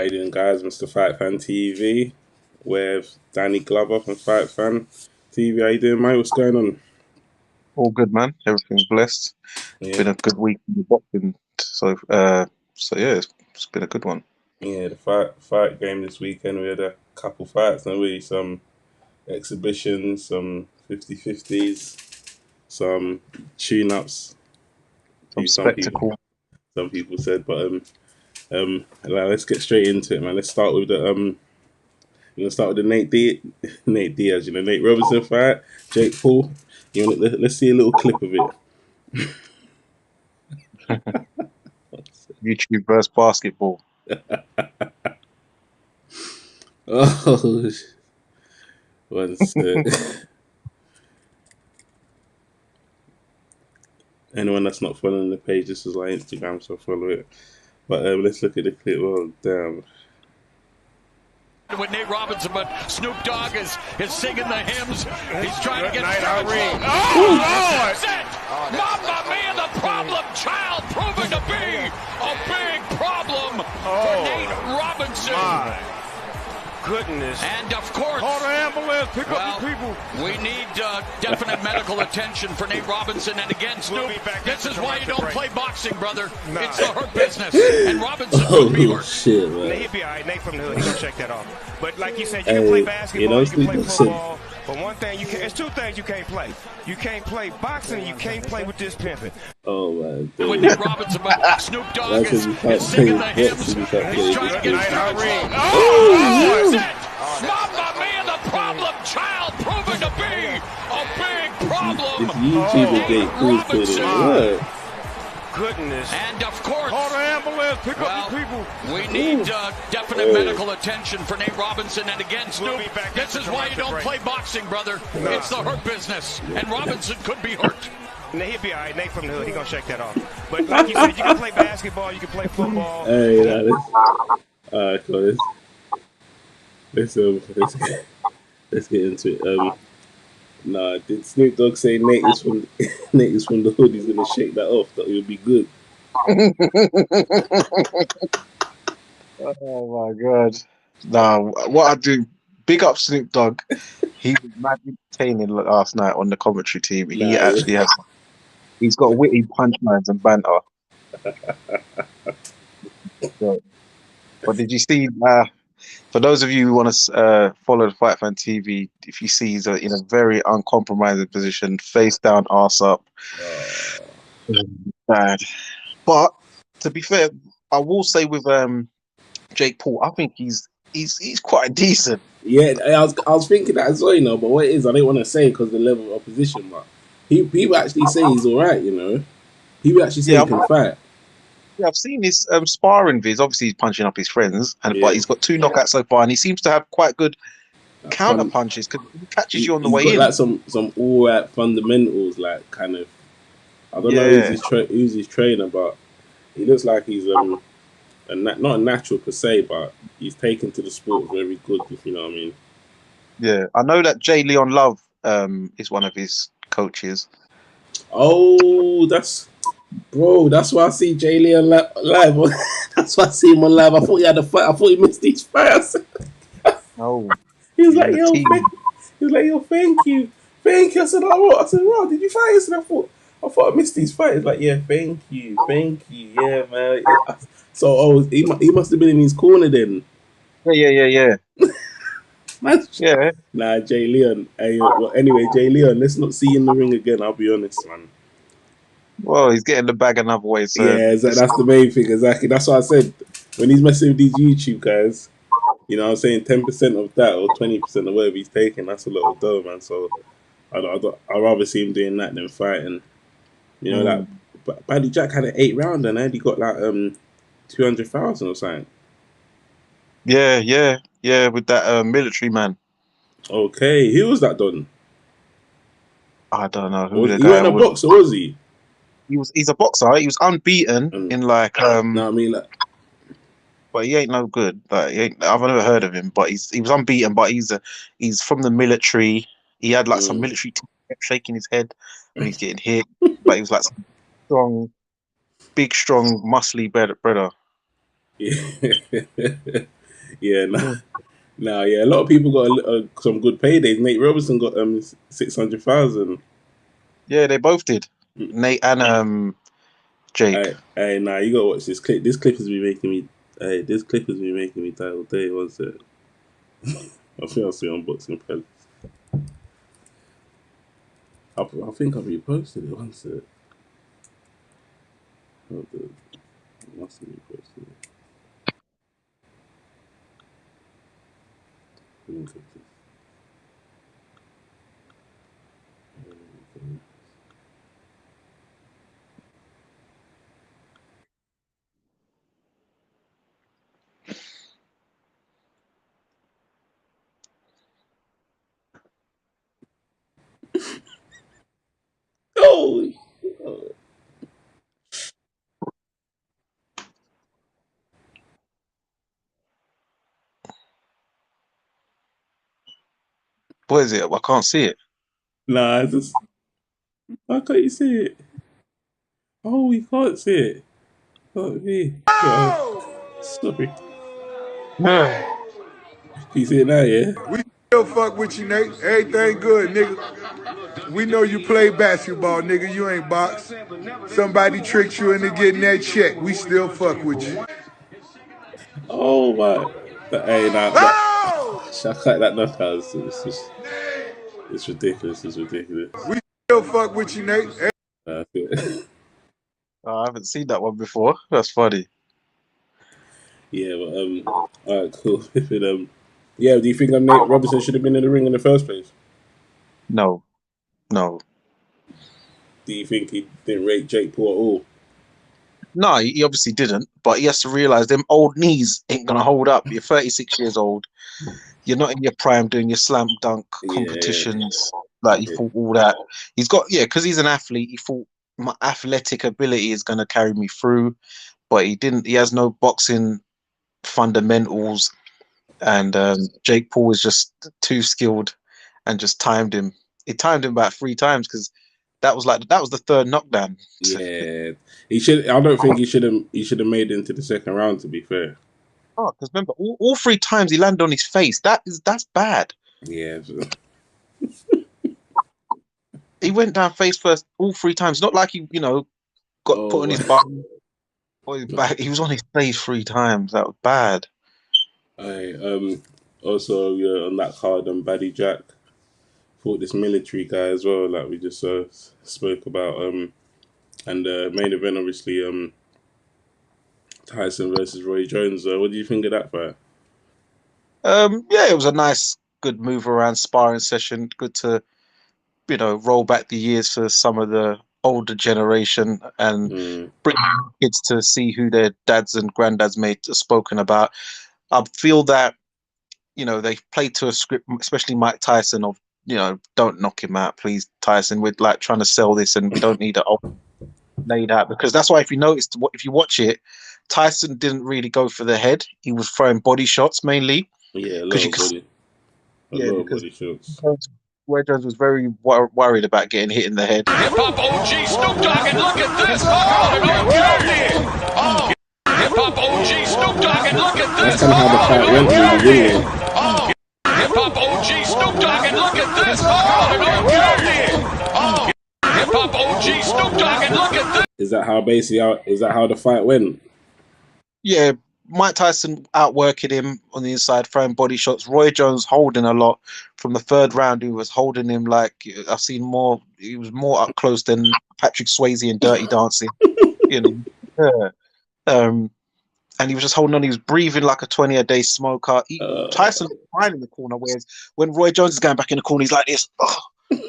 How you doing, guys? Mr. Fight Fan TV with Danny Glover from Fight Fan TV. How you doing, mate? What's going on? All good, man. Everything's blessed. It's Yeah, been a good week in the boxing. So yeah, it's been a good one. yeah. The fight game this weekend. We had a couple fights, and we some exhibitions, some 50-50s, some tune-ups. Some Some people, spectacle. some people said, but let's get straight into it, man. Let's start with the. We're gonna start with the Nate Diaz, Nate Robinson fight, Jake Paul. Let's see a little clip of it. YouTube versus basketball. Oh, one sec. Anyone that's not following the page, this is our Instagram, so follow it. But let's look at the clip. Oh, damn. With Nate Robinson, but Snoop Dogg is singing the hymns. He's trying to get Night Lord! That's it! Mamma Mia, the problem child, proving to be a big problem for Nate Robinson. My goodness. And of course, Call the ambulance, pick well, up the people. we need definite medical attention for Nate Robinson. And again, Snoop, We'll be back this is after why you don't commercial play boxing, brother. Nah. It's the hurt business. And Robinson could be Oh, hurt. shit, Nah, man. he'll be all right. Nate from the hood, he gonna check that off. But like you said, you can play basketball, you can play Snoop Dogg football. But one thing you can't, it's two things you can't play. You can't play boxing and you can't play with this pimping. Oh, man. With Nate Robinson, but Snoop Dogg That's is when you can't singing the play hymns. boxing, you He's can't play trying to this get Night out ring. That's it! Mamma Mia, the problem child, proving to be a big problem. This YouTuber Jake Paul's putting it in work. Goodness. And of course, Call the ambulance, pick well, up the people. we need definite medical attention for Nate Robinson. And again, Snoop, We'll be back this after is why you commercial don't break. play boxing, brother. It's the hurt business. And Robinson could be hurt. Nah, he'll be all right. Nate from the hood, he gonna check that off. But like you said, you can play basketball, you can play football. Hey, alright, cool. Let's get into it. Did Snoop Dogg say Nate is from Nate is from the hood? He's gonna shake that off. That would be good. Oh my god. Nah, what I do, big up Snoop Dogg. He was mad entertaining last night on the commentary team. He Nah, actually has. He's got witty punchlines and banter. But did you see? For those of you who want to follow the Fight Fan TV, if you see he's in a very uncompromising position, face down, arse up, bad. But to be fair, I will say with Jake Paul, I think he's quite decent. Yeah, I was thinking that as well, but what it is, I didn't want to say because the level of opposition, but people actually say he's alright, He would actually say he can fight. Yeah, I've seen his sparring vids. Obviously, he's punching up his friends, but Yeah. he's got 2 knockouts so far, and he seems to have quite good counter punches because he catches you on the way He's in. got like some alright fundamentals, like kind of. I don't know who's his trainer, but he looks like he's not a natural per se, but he's taken to the sport very good, if you know what I mean. Yeah, I know that J. Leon Love is one of his coaches. Oh, that's why I see Jay Leon live. That's why I see him on live. I thought he had a fight. I thought he missed these fights. Oh, He was he's like, in the yo, team. thank you. I said, oh, what? I said, Ron, did you fight yesterday? I thought I missed these fights. He's like, yeah, thank you, yeah, man. Yeah. So, he must have been in his corner then. Yeah. Man, Yeah. nah, Jay Leon. Hey, well, anyway, Jay Leon, let's not see you in the ring again. I'll be honest, man. Well, he's getting the bag another way. So Yeah, that's the main thing, exactly. That's what I said. When he's messing with these YouTube guys, I'm saying 10% of that or 20% of whatever he's taking, that's a lot of dough, man. So I'd rather see him doing that than fighting. Like Badly Jack had an 8-rounder and he got like 200,000 or something. Yeah, with that military man. Okay, who was that done? I don't know who the He guy wasn't a was. boxer, was he? He's a boxer. He was unbeaten in like No, I mean, like, but he ain't no good. Like I've never heard of him, but he was unbeaten. But he's from the military. He had like some military team, kept shaking his head when he's getting hit. But he was like some strong, big, strong, muscly brother. Yeah, nah, yeah. A lot of people got some good paydays. Nate Robinson got 600,000. Yeah, they both did. Nate and Jake. Nah, you gotta watch this clip. This clip has been making me. This clip has been making me die all day. Was it? I think I'll see unboxing pellets. I think I've reposted it once. Must have reposted it. Oh, What is it? I can't see it. nah, how can't you see it? Oh, we can't see it. Fuck me. Sorry. Yeah. You see it now, yeah? We still fuck with you, Nate. Everything good, nigga. We know you play basketball, nigga. You ain't box. Somebody tricked you into getting that check. We still fuck with you. Oh my. Hey, nah, Oh! I cut that knockout. It's ridiculous. It's ridiculous. We still fuck with you, Nate. Nah, I haven't seen that one before. That's funny. yeah, but alright, cool. Yeah, do you think Nate Robinson should have been in the ring in the first place? No. Do you think he didn't rate Jake Paul at all? No, he obviously didn't, but he has to realize them old knees ain't gonna hold up. You're 36 years old. You're not in your prime doing your slam dunk competitions. Like he thought all that. He's got because he's an athlete. He thought my athletic ability is gonna carry me through, but he didn't. He has no boxing fundamentals, and Jake Paul is just too skilled, and just timed him. He timed him about 3 times because that was the third knockdown. Yeah, he should. I don't think he should have. He should have made it into the second round. To be fair. Oh, because remember, all 3 times he landed on his face. That's bad. Yeah. He went down face first all 3 times. Not like he, got put on his bum or his back. He was on his face 3 times. That was bad. Also, on that card, Baddy Jack fought this military guy as well, like we just spoke about. And the main event, obviously, Tyson versus Roy Jones. What do you think of that fight? Yeah, it was a nice, good move around sparring session. Good to, roll back the years for some of the older generation and bring kids to see who their dads and granddads may have spoken about. I feel that, they played to a script, especially Mike Tyson, of, don't knock him out, please, Tyson. We're like trying to sell this and we don't need it all laid out. Because that's why, if you watch it, Tyson didn't really go for the head. He was throwing body shots mainly. Yeah, a lot of body shots. Roy Jones was very worried about getting hit in the head. Hip-hop OG Snoop Dogg, and look at this. Oh, Hip-hop OG Snoop Dogg, and look at this. That's kind of how the fight went in the beginning. Hip-hop OG Snoop Dogg, and look at this. Hip-hop OG Snoop Dogg, and look at this. Is that how the fight went? Yeah, Mike Tyson outworking him on the inside, throwing body shots. Roy Jones holding a lot. From the 3rd round, he was holding him like I've seen more. He was more up close than Patrick Swayze in Dirty Dancing. And he was just holding on. He was breathing like a 20-a-day smoker. Tyson was fine in the corner, whereas when Roy Jones is going back in the corner, he's like this,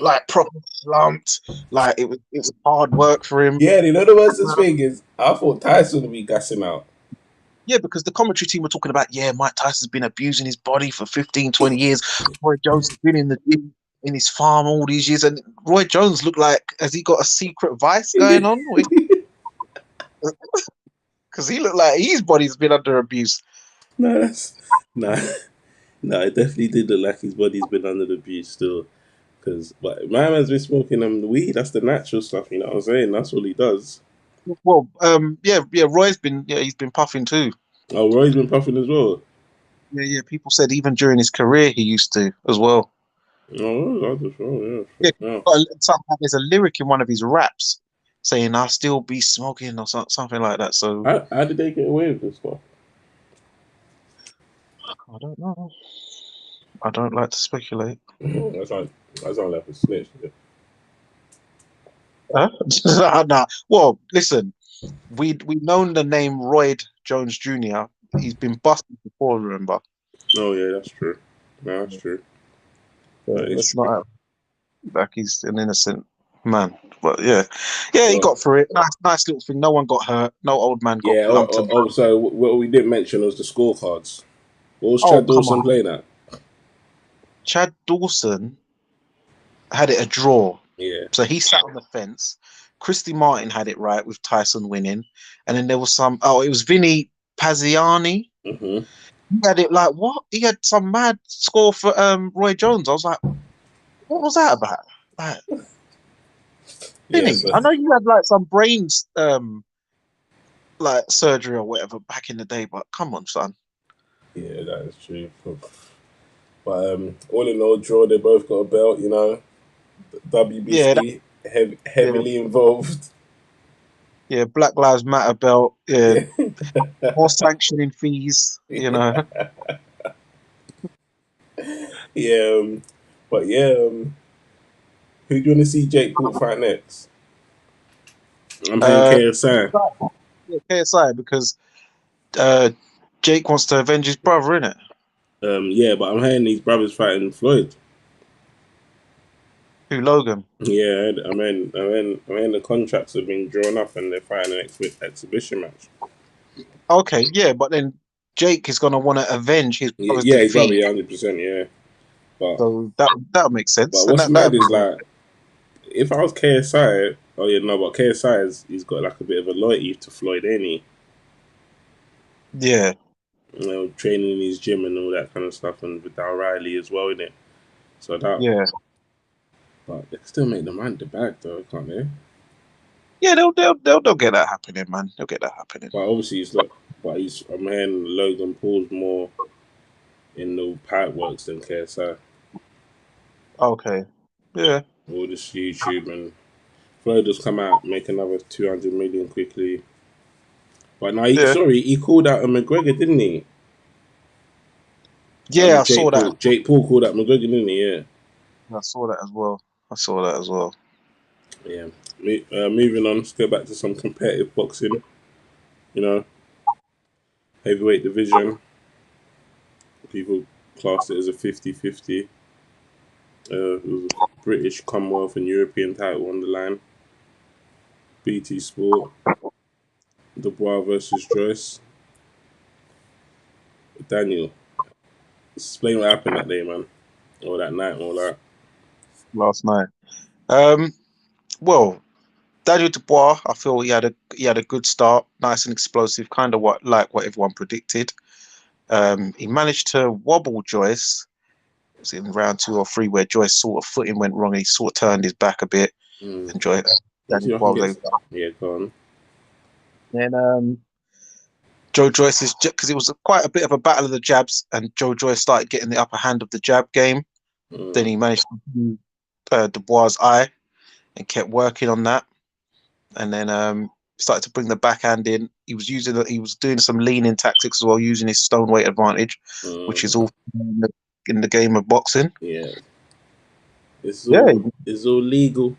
like proper slumped. Like it was hard work for him. Yeah, the worst thing is, I thought Tyson would be gassing out. Yeah, because the commentary team were talking about, Mike Tyson's been abusing his body for 15, 20 years. Roy Jones has been in his farm all these years. And Roy Jones looked like, has he got a secret vice going on? Because he looked like his body's been under abuse. No, it definitely did look like his body's been under the abuse still. But my man's been smoking the weed. That's the natural stuff, you know what I'm saying? That's all he does. Well, Roy's been, he's been puffing too. Oh, Roy's been puffing as well. Yeah. People said even during his career he used to as well. Oh, I just wrong. Yeah, Yeah. there's a lyric in one of his raps saying "I'll still be smoking" or something like that. So How did they get away with this stuff? I don't know. I don't like to speculate. That's not like a snitch. Huh? Nah. Well, listen, we've known the name Roy Jones Jr. He's been busted before, remember? Oh yeah, that's true. No, that's true. So That is it's true. not act like he's an innocent man. But yeah, he Well, got through it. Nice little thing. No one got hurt. No old man got yeah. lumped. So what we didn't mention was the scorecards. What was Oh, Chad come Dawson on. playing at? Chad Dawson had it a draw. Yeah. So he sat on the fence. Christy Martin had it right with Tyson winning. And then there was it was Vinny Paziani. Mm-hmm. He had it like, what? He had some mad score for Roy Jones. I was like, what was that about? Like, Vinny, Yeah. So, I know you had like some brains like surgery or whatever back in the day, but come on, son. yeah, that is true. But all in all, draw. They both got a belt. You know, WBC heavily involved. Yeah, Black Lives Matter belt. Yeah, Yeah. more sanctioning fees. You know. Yeah. But yeah. Who do you want to see Jake Paul fight next? I'm saying KSI. Yeah, KSI because Jake wants to avenge his brother, innit? Yeah, but I'm hearing these brothers fighting Floyd. Who, Logan? Yeah, I mean, the contracts have been drawn up and they're fighting an exhibition match. Okay, yeah, but then Jake is gonna want to avenge his brother's Yeah, his brother, defeat. 100%. Yeah, but So that makes sense. but what's mad is like, if I was KSI, but KSI he's got like a bit of a loyalty to Floyd, ain't he? Yeah. You know, training in his gym and all that kind of stuff, and with O'Reilly as well, innit? So that, Yeah. But they still make the man the bag though, can't they? Yeah, they'll get that happening, man. They'll get that happening. But obviously, a man. Logan Paul's more in the pipe works than KSI. Okay. Yeah. All this YouTube and Floyd has come out, make another 200 million quickly. But now, he called out a McGregor, didn't he? Yeah, I saw that. Jake Paul called out McGregor, didn't he? Yeah. I saw that as well. Yeah. Moving on, let's go back to some competitive boxing. You know, heavyweight division. People classed it as a 50-50. It was a British, Commonwealth and European title on the line. BT Sport. Dubois versus Joyce. Daniel, explain what happened that day, man. Or that night, all that. Last night. Well, Daniel Dubois, I feel he had a good start, nice and explosive, kind of what everyone predicted. He managed to wobble Joyce. It was in round 2 or 3 where Joyce sort of footing went wrong. He sort of turned his back a bit. And Joyce. Yeah, go on. Then Joe Joyce's, because it was quite a bit of a battle of the jabs, and Joe Joyce started getting the upper hand of the jab game. Then he managed to do Dubois' eye and kept working on that. And then started to bring the backhand in. He was doing some leaning tactics as well, using his stone weight advantage, which is all in the game of boxing. Yeah, it's all legal.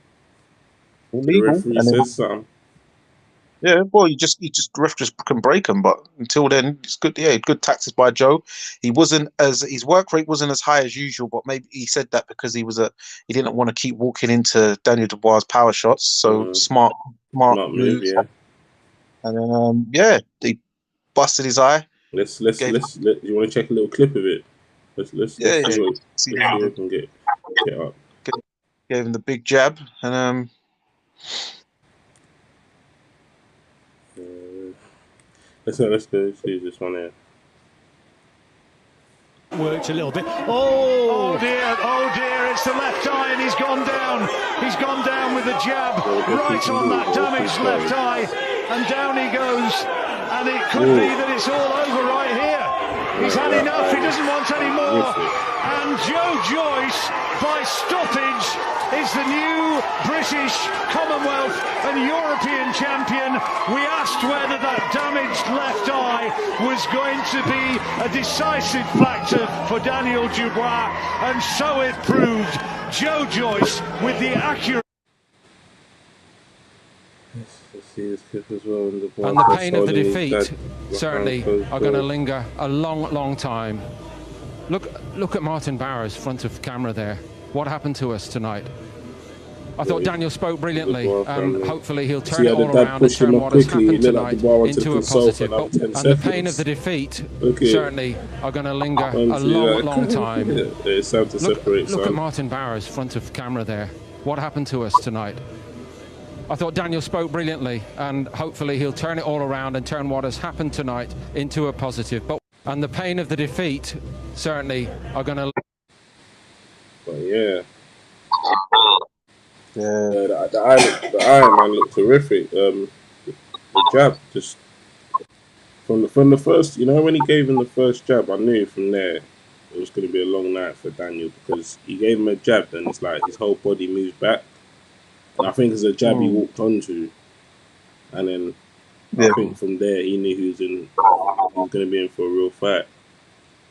The referee says something. Yeah, well, ref just can break him, but until then, it's good. Yeah, good tactics by Joe. His work rate wasn't as high as usual, but maybe he said that because he didn't want to keep walking into Daniel Dubois' power shots. So smart move. Yeah. And then he busted his eye. Let's you want to check a little clip of it? Let's see what we can get up. Gave him the big jab and Let's go see this one here. Worked a little bit. Oh dear, it's the left eye and he's gone down. He's gone down with the jab right on that damaged left eye, and down he goes. and it could be that it's all over right here. He's had enough, he doesn't want any more. And Joe Joyce, by stoppage, is the new British, Commonwealth and European champion. We asked whether that damaged left eye was going to be a decisive factor for Daniel Dubois, and so it proved. Joe Joyce with the accurate. See this clip as well, and the pain of the defeat certainly are going to linger a long time. Look at Martin Barrows, front of camera there. What happened to us tonight? I thought Daniel spoke brilliantly, and hopefully he'll turn it all around and turn what has happened tonight into a positive. And the pain of the defeat certainly are going to linger a long time. It's time to separate. Look at Martin Barrows, front of camera there. What happened to us tonight? I thought Daniel spoke brilliantly, and hopefully he'll turn it all around and turn what has happened tonight into a positive. And the pain of the defeat certainly are going to. But yeah. The Iron Man looked terrific. The jab, just from the first, when he gave him the first jab, I knew from there it was going to be a long night for Daniel, because he gave him a jab and it's like his whole body moved back. And I think it's a jab he walked onto, and then I think from there he knew he was going to be in for a real fight.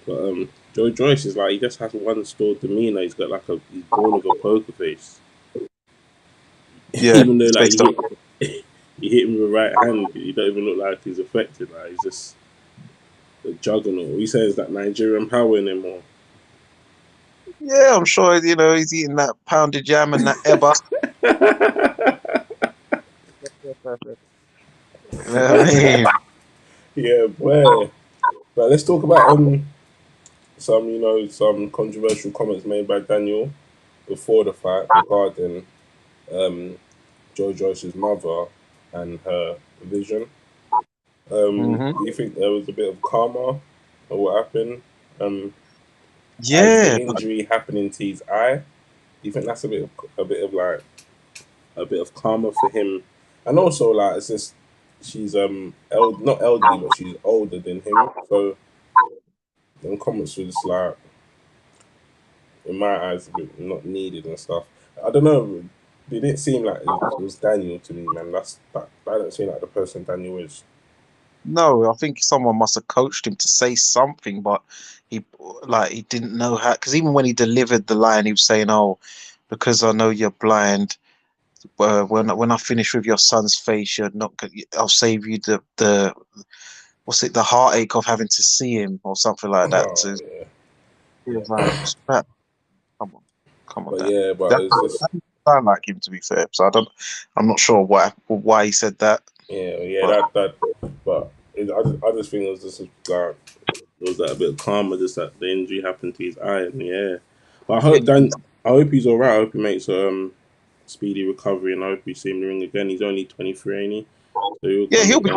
But Joe Joyce is like, he just has one stored demeanor. He's got like he's born with a poker face. Yeah, even though like he hit him with the right hand, he don't even look like he's affected. Like he's just a juggernaut. He says that Nigerian power in him, or yeah, I'm sure he's eating that pounded jam and that eba. Yeah, boy. But let's talk about some controversial comments made by Daniel before the fight regarding Joe Joyce's mother and her vision. Do you think there was a bit of karma or what happened? Yeah, the injury happening to his eye. Do you think that's a bit of karma for him? And also, like, it's just she's not elderly, but she's older than him. So them comments were just like, in my eyes, a bit not needed and stuff. I don't know. It didn't seem like it was Daniel to me, man. That don't seem like the person Daniel is. No, I think someone must have coached him to say something, but he didn't know how. Because even when he delivered the line, he was saying, "Oh, because I know you're blind. When I finish with your son's face, you're not. I'll save you the heartache of having to see him or something like that." Oh, so yeah. he was like, "Come on, But Dad." yeah, but That it's just doesn't sound like him, to be fair. So I'm not sure why he said that. but I just think it was just like, was that a bit of karma, just that the injury happened to his eye, and yeah. But I hope he's alright. I hope he makes a speedy recovery, and I hope we see him in the ring again. He's only 23, ain't he? So he'll be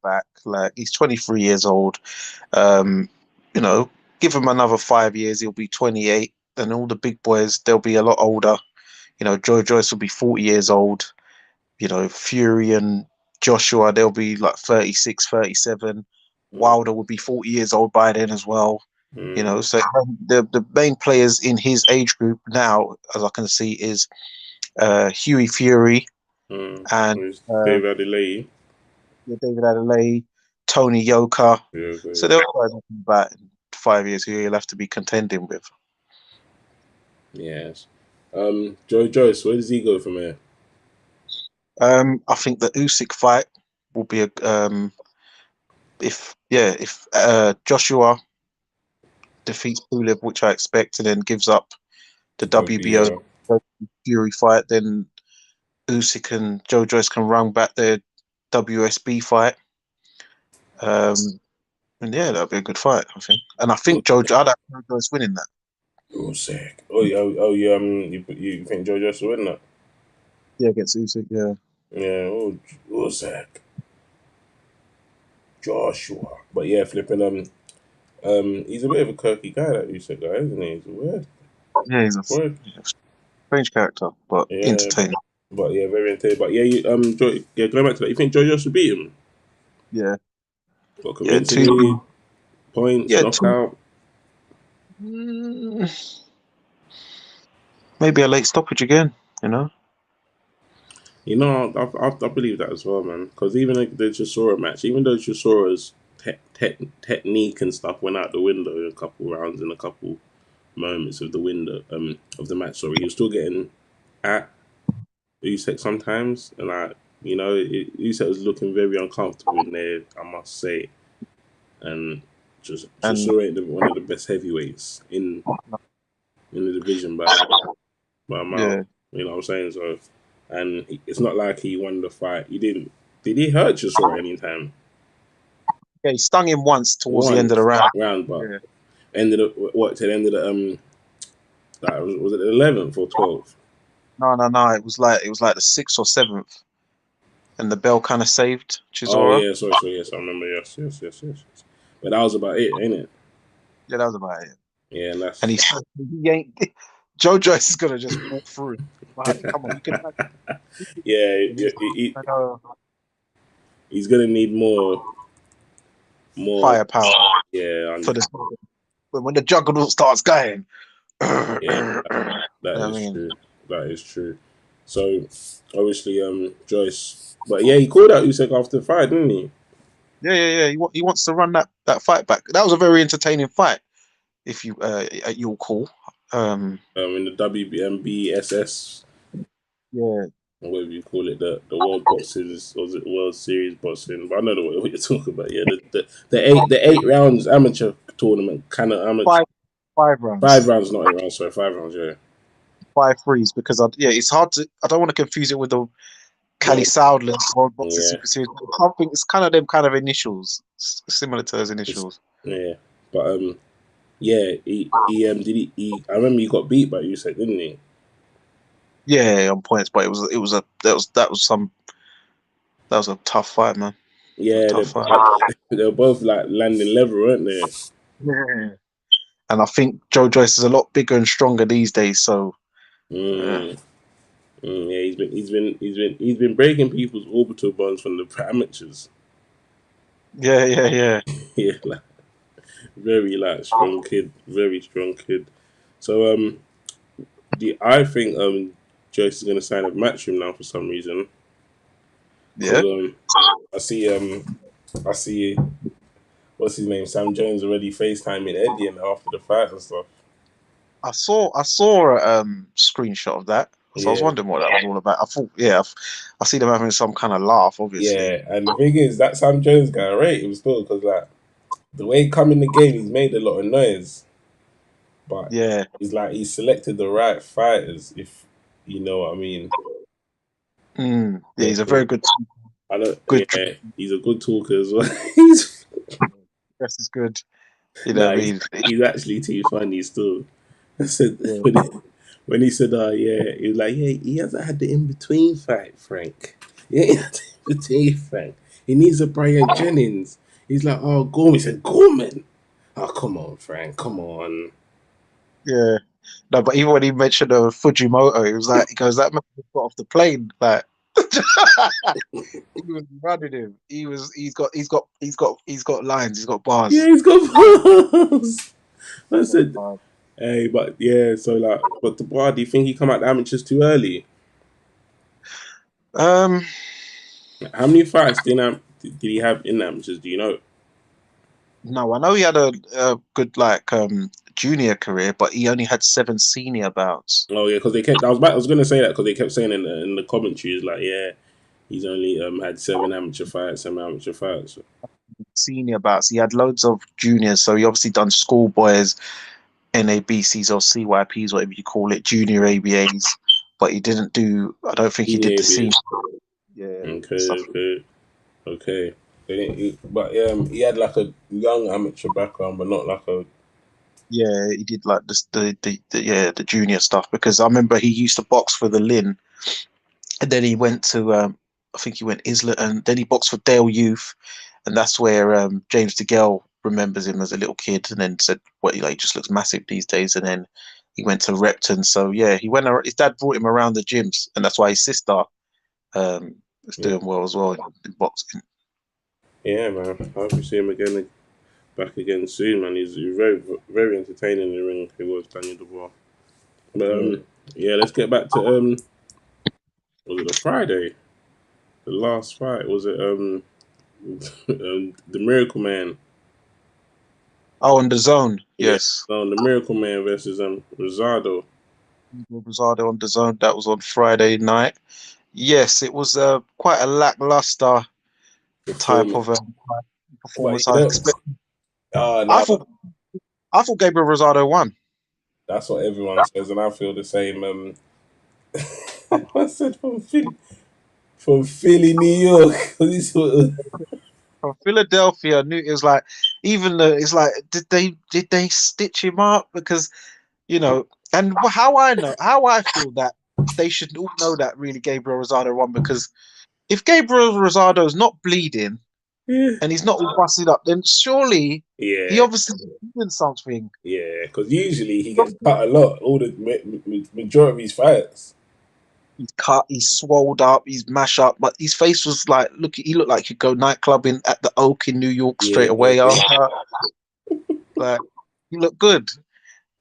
back. Like, he's 23 years old. Give him another 5 years, he'll be 28, and all the big boys, they'll be a lot older. Joe Joyce will be 40 years old. Fury and Joshua, they'll be like 36, 37. Wilder will be 40 years old by then as well. So the main players in his age group now, as I can see, is Hughie Fury and David Adelaide. David Adelaide, Tony Yoka. Yeah. So they'll be about in 5 years who he'll have to be contending with. Yes. Joe Joyce, where does he go from here? I think the Usyk fight will be if Joshua defeats Pulev, which I expect, and then gives up the WBO Fury fight, then Usyk and Joe Joyce can run back their WSB fight. And yeah, that'll be a good fight, I think. And I think Joe Joyce winning that. Usyk. You think Joe Joyce will win that? Yeah, against Usyk, yeah. Yeah, Usyk. Joshua. But yeah, flipping he's a bit of a quirky guy, that Usyk guy, isn't he? He's weird. Yeah, he's a strange character, but entertaining. But yeah, very entertaining. But yeah, going back to that, you think Joe Joyce will beat him? Yeah. Got convincingly, points, knockout. Maybe a late stoppage again, you know? You know, I believe that as well, man. Because even the Chisora match, even though Chisora's technique and stuff went out the window in a couple rounds and a couple moments of the match, sorry, he was still getting at Usyk sometimes, and Usyk was looking very uncomfortable in there, I must say, and Chisora ain't one of the best heavyweights in the division by a mile. Yeah. You know what I'm saying? So, and it's not like he won the fight. He didn't. Did he hurt Chisora anytime? Yeah, he stung him once towards the end of the round. But ended up what to the end of the was it the 11th or 12th? No. It was like the 6th or 7th, and the bell kind of saved Chisora. Oh yeah, sorry, yes, I remember. Yes. But that was about it, ain't it? Yeah, that was about it. Yeah, and he ain't. Joe Joyce is gonna just walk through. Come on, you can. He's gonna need more firepower. Yeah, for this. When the juggernaut starts going. Yeah, that is true. So obviously, Joyce, but yeah, he called out Usyk after the fight, didn't he? Yeah. He wants to run that fight back. That was a very entertaining fight. If you you'll call in the WBSS, yeah, whatever you call it, the World Boxing, was it World Series Boxing? But I know what you're talking about. Yeah, the 8 rounds amateur tournament, kind of amateur. 5 rounds. 5 rounds, not 8 rounds. Sorry, 5 rounds. Yeah. 5 threes because it's hard to. I don't want to confuse it with the Cali Soudlands World Boxing Super Series. Something it's kind of them kind of initials, similar to those initials. But he I remember he got beat by Usyk, didn't he? Yeah, on points, but that was a tough fight, man. Yeah, they were both like landing level, weren't they? Yeah. And I think Joe Joyce is a lot bigger and stronger these days. So, yeah, he's been breaking people's orbital bones from the amateurs. Yeah. Yeah, very strong kid, very strong kid. So I think Joyce is gonna sign up Matchroom now for some reason. Yeah. I see. What's his name? Sam Jones already FaceTiming Eddie and after the fight and stuff. I saw a screenshot of that. So I was wondering what that was all about. I thought, I see them having some kind of laugh, obviously. Yeah, and the thing is, that Sam Jones guy, right? It was still because the way he come in the game, he's made a lot of noise. But he's selected the right fighters, if you know what I mean. Yeah, he's a very good. He's a good talker as well. This is good. He's actually too funny still. I said when he said, he was like, he hasn't had the in-between fight, Frank. Yeah, he had the in-between fight. He needs a Brian Jennings. He's like, oh, Gorman. He said, Gorman? Oh, come on, Frank, come on. Yeah. No, but even when he mentioned Fujimoto, he was like, he goes, that man got off the plane, like he was running him. He's got lines, he's got bars. Yeah, he's got bars. I said, hey, but yeah, so but why do you think he come out the amateurs too early? How many fights did he have in the amateurs? Do you know? No, I know he had a good junior career, but he only had 7 senior bouts. Oh yeah, because they kept. I was going to say that because they kept saying in the commentaries he's only had 7 amateur fights. Senior bouts. He had loads of juniors, so he obviously done schoolboys, NABCs or CYPs, whatever you call it, junior ABAs. But he didn't do. I don't think he did the senior. Yeah. Okay. But he had a young amateur background, but not a. Yeah, he did the junior stuff because I remember he used to box for the Lynn, and then he went to I think he went Isla, and then he boxed for Dale Youth, and that's where James DeGale remembers him as a little kid, and then said, "What he just looks massive these days." And then he went to Repton, so yeah, he went. His dad brought him around the gyms, and that's why his sister is doing well as well in boxing. Yeah, man. I hope we see him again, back again soon, man. He's very, very entertaining in the ring. He was Daniel Dubois. But yeah, let's get back to was it a Friday? The last fight was it the Miracle Man? Oh, on the zone, yes. The Miracle Man versus Rosado. Rosado on the zone. That was on Friday night. Yes, it was quite a lackluster type of performance. I expected. No. I thought Gabriel Rosado won. That's what everyone says, and I feel the same. I said from Philly, New York. From Philadelphia, it was like, even though it's like, did they stitch him up? Because, you know, and how I feel that they should all know that really Gabriel Rosado won, because if Gabriel Rosado is not bleeding and he's not all busted up, then surely he obviously doing something. Yeah, because usually he gets cut a lot. All the majority of his fights. He's cut, he's swolled up, he's mashed up, but his face was like, he looked like he'd go nightclubbing at the Oak in New York straight away after. Like, he looked good.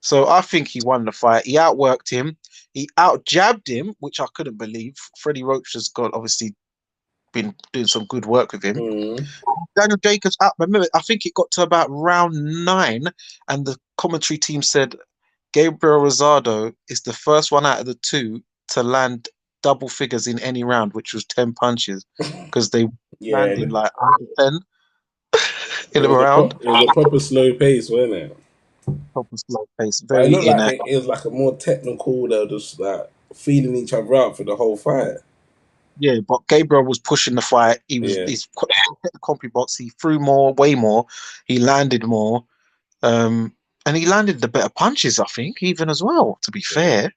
So I think he won the fight. He outworked him. He out-jabbed him, which I couldn't believe. Freddie Roach has obviously been doing some good work with him. Daniel Jacobs remember, I think it got to about round 9, and the commentary team said Gabriel Rosado is the first one out of the 2 to land double figures in any round, which was 10 punches, because they landed like 10 in a round. It was a proper slow pace, wasn't it? Proper slow pace. Very it looked like it was like a more technical. They were just like feeling each other out for the whole fight. Yeah, but Gabriel was pushing the fight. He's the compy box. He threw more, way more. He landed more, and he landed the better punches, I think, even as well. To be fair.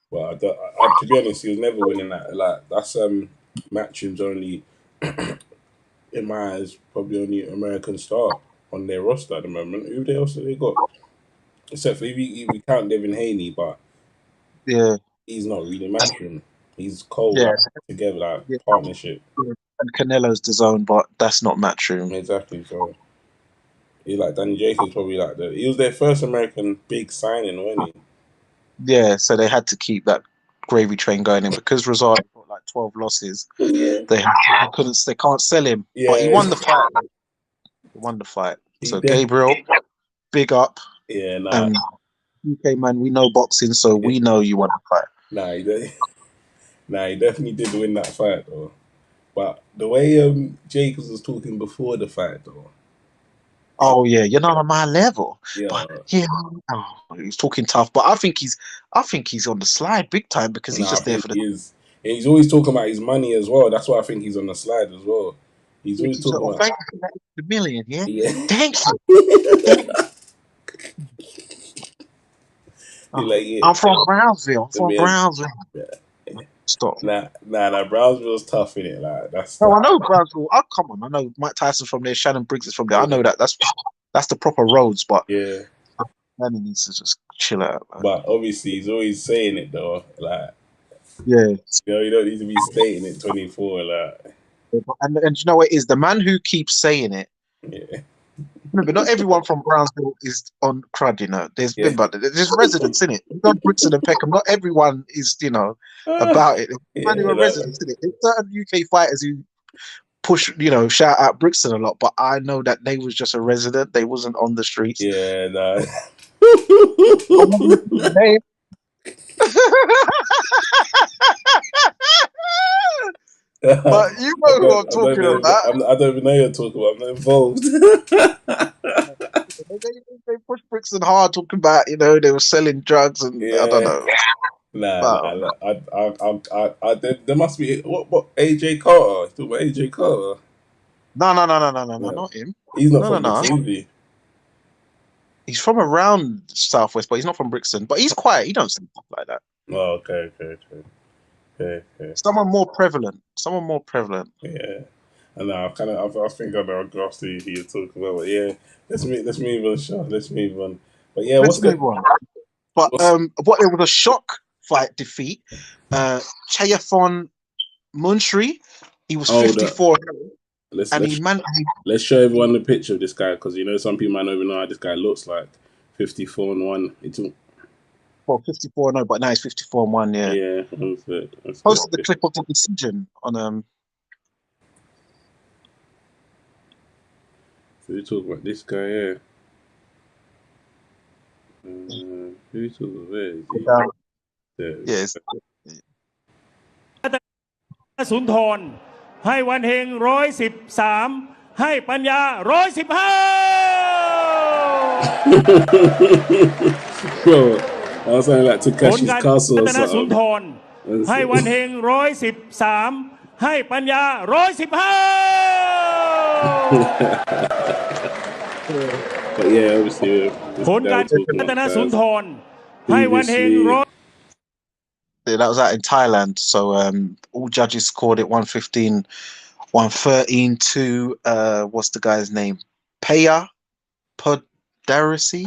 Well, to be honest, he was never winning that. Like, that's Matchroom's only, in my eyes, probably only American star on their roster at the moment. Who else have they got? Except for if we count Devin Haney, but he's not really Matchroom. He's cold together, like partnership. And Canelo's the zone, but that's not Matchroom. Exactly. So he's like Danny Jacobs, probably like he was their first American big signing, wasn't he? Yeah, so they had to keep that gravy train going, and because Rosado got like 12 losses, they can't sell him. But he won the fight. He won the fight. So Gabriel, big up. Yeah, and UK man, we know boxing, so we know you won the fight. He definitely did win that fight though. But the way Jacobs was talking before the fight though. Oh yeah, you're not on my level. Yeah. But he's talking tough. But I think he's on the slide big time, because he's just there for the. He's always talking about his money as well. That's why I think he's on the slide as well. He's always talking about. Thank you for that $1 million. Yeah. Thank you. I'm from Brownsville. Yeah. Stop. Nah, Brownsville's tough, innit? Like, that's. I know Brownsville. Oh, come on. I know Mike Tyson from there. Shannon Briggs is from there. I know that. That's the proper roads, but man, he needs to just chill out. Man. But obviously, he's always saying it though. Like, you don't need to be stating it 24. Like, and you know what it is? The man who keeps saying it. Yeah. Remember, not everyone from Brownsville is on crud, you know. There's residents in it. You've got Brixton and Peckham. Not everyone is, about it. There's residents in it. There's certain UK fighters who push, shout out Brixton a lot, but I know that they was just a resident. They wasn't on the streets. Yeah, no. But you know who I'm talking about. I don't even know you're talking about. I'm not involved. They pushed Brixton hard, talking about they were selling drugs and I don't know. There must be what AJ Carter. Talking about AJ Carter. No, not him. He's not from Fftv. He's from around Southwest, but he's not from Brixton. But he's quiet. He don't say stuff like that. Oh, okay. Someone more prevalent. Yeah. And I think I know who you're talking about. But yeah, let's move on, Sean. Let's move on. But yeah, let's move on. But there was a shock fight defeat. Chayafon Munshri, he was 54. Let's show everyone the picture of this guy, because some people might not even know how this guy looks like. 54-1. Well, 54-0, but now he's 54-1. Yeah. Yeah. Posted the clip of the decision on So we talk about this guy here. Who we talk about? Yes. สุนทรให้วันเฮง113ให้ปัญญา115 Bro, I was saying like Takeshi's Castle or สุนท something. รให้วันเฮง113ให้ปัญญา115 But yeah, obviously, ผลการรัตนสุนทรให้วันเฮงthat was out in Thailand, so all judges scored it 115, 113 to what's the guy's name? Paya Podarisi,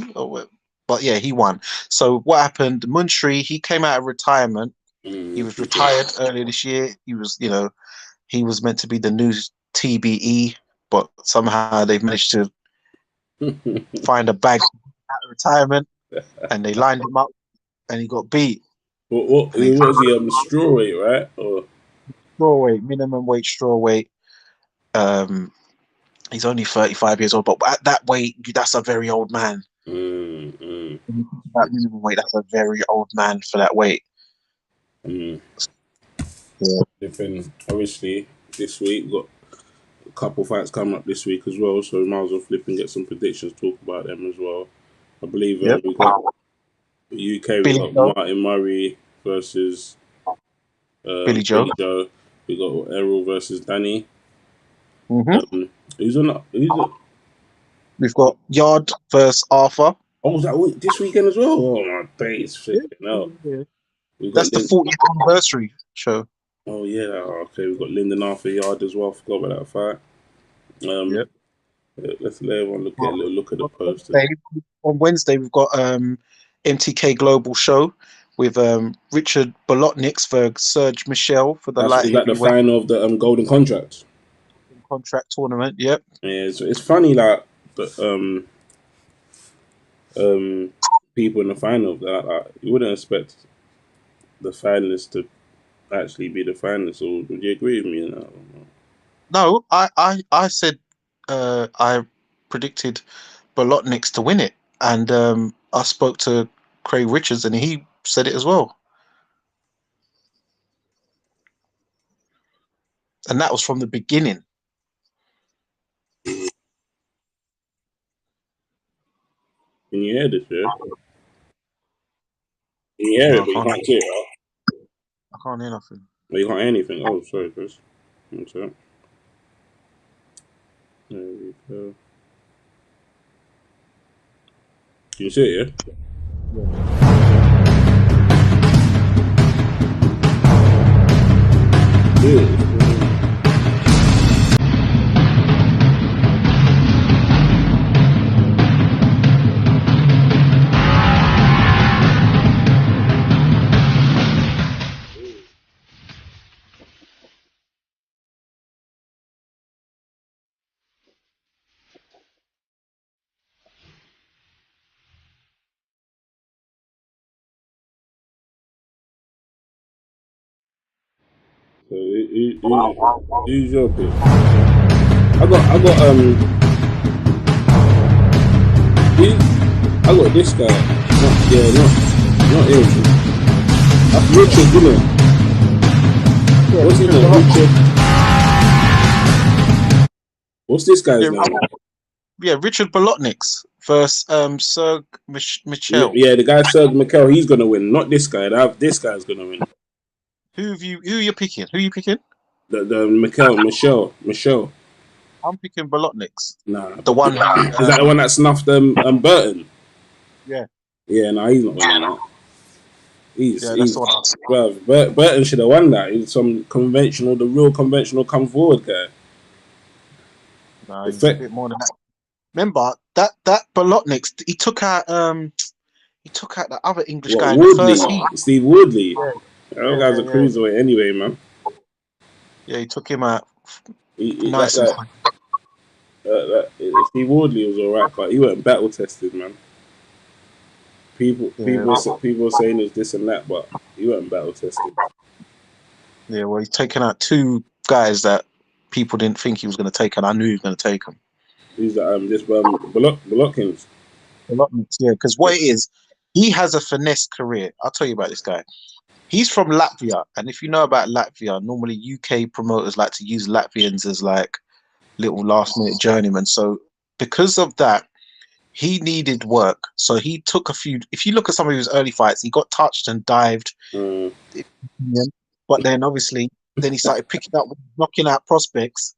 but yeah, he won. So what happened? Munshi, he came out of retirement. He was retired earlier this year. He was, he was meant to be the new TBE, but somehow they've managed to find a bag out of retirement, and they lined him up, and he got beat. What was he? Strawweight, right? Or strawweight, minimum weight, strawweight. He's only 35 years old, but at that weight, that's a very old man. That minimum weight, that's a very old man for that weight. Yeah. Obviously, this week got a couple fights coming up this week as well, so we might as well flip and get some predictions, talk about them as well. I believe we got the UK. We got Martin Murray versus Billy Joe. We got Errol versus Danny. We've got Yard versus Arthur. Oh, was that this weekend as well? Oh my days, no. That's the 40th anniversary show. Oh yeah, okay. We've got Lyndon Arthur Yard as well. Forgot about that fight. Let's let everyone look at the post. On Wednesday, we've got MTK Global Show with Richard Bolotniks versus Serge Michel for the light. Is that the final of the Golden Contract tournament? Yep. Yeah, it's funny that people in the final that you wouldn't expect the finalists to actually be the finalists. Or would you agree with me? No, I said I predicted Bolotniks to win it, and I spoke to Craig Richards, and he said it as well. And that was from the beginning. Can you hear this, yeah? Can you hear it, but you can't see it, right? I can't hear nothing. Well, you can't hear anything. Oh, sorry, Chris. One sec. There we go. Can you see it, yeah? Yeah. So who's your pick? I got this guy. Not him. That's Richard, isn't it? Yeah, what's his name? Richard. What's this guy's name? Yeah, Richard Bolotniks versus Serge Michel. Yeah, the guy Serge Michel, he's gonna win. Not this guy. This guy's gonna win. Who are you picking? Who are you picking? The Michel. I'm picking Bolotniks. Nah, the one. Is that the one that snuffed Burton? Yeah. Yeah, no, he's not winning that. That's what Burton should have won that. He's the real conventional come forward guy. No, he's a bit more than that. Remember that Bolotniks, he took out the other English guy Woodley, in the first heat. Steve Woodley. Yeah. That guy's a cruiserweight anyway, man. Yeah, he took him out. Nice. Steve Wardley was alright, but he weren't battle tested, man. People were saying it was this and that, but he weren't battle tested. Yeah, well, he's taken out 2 guys that people didn't think he was going to take, and I knew he was going to take them. Who's that? This Bolotkins. Yeah, because what it is, he has a finesse career. I'll tell you about this guy. He's from Latvia, and if you know about Latvia, normally UK promoters like to use Latvians as like little last-minute journeymen. So because of that, he needed work. So he took a few. If you look at some of his early fights, he got touched and dived. But then obviously, he started picking up, knocking out prospects,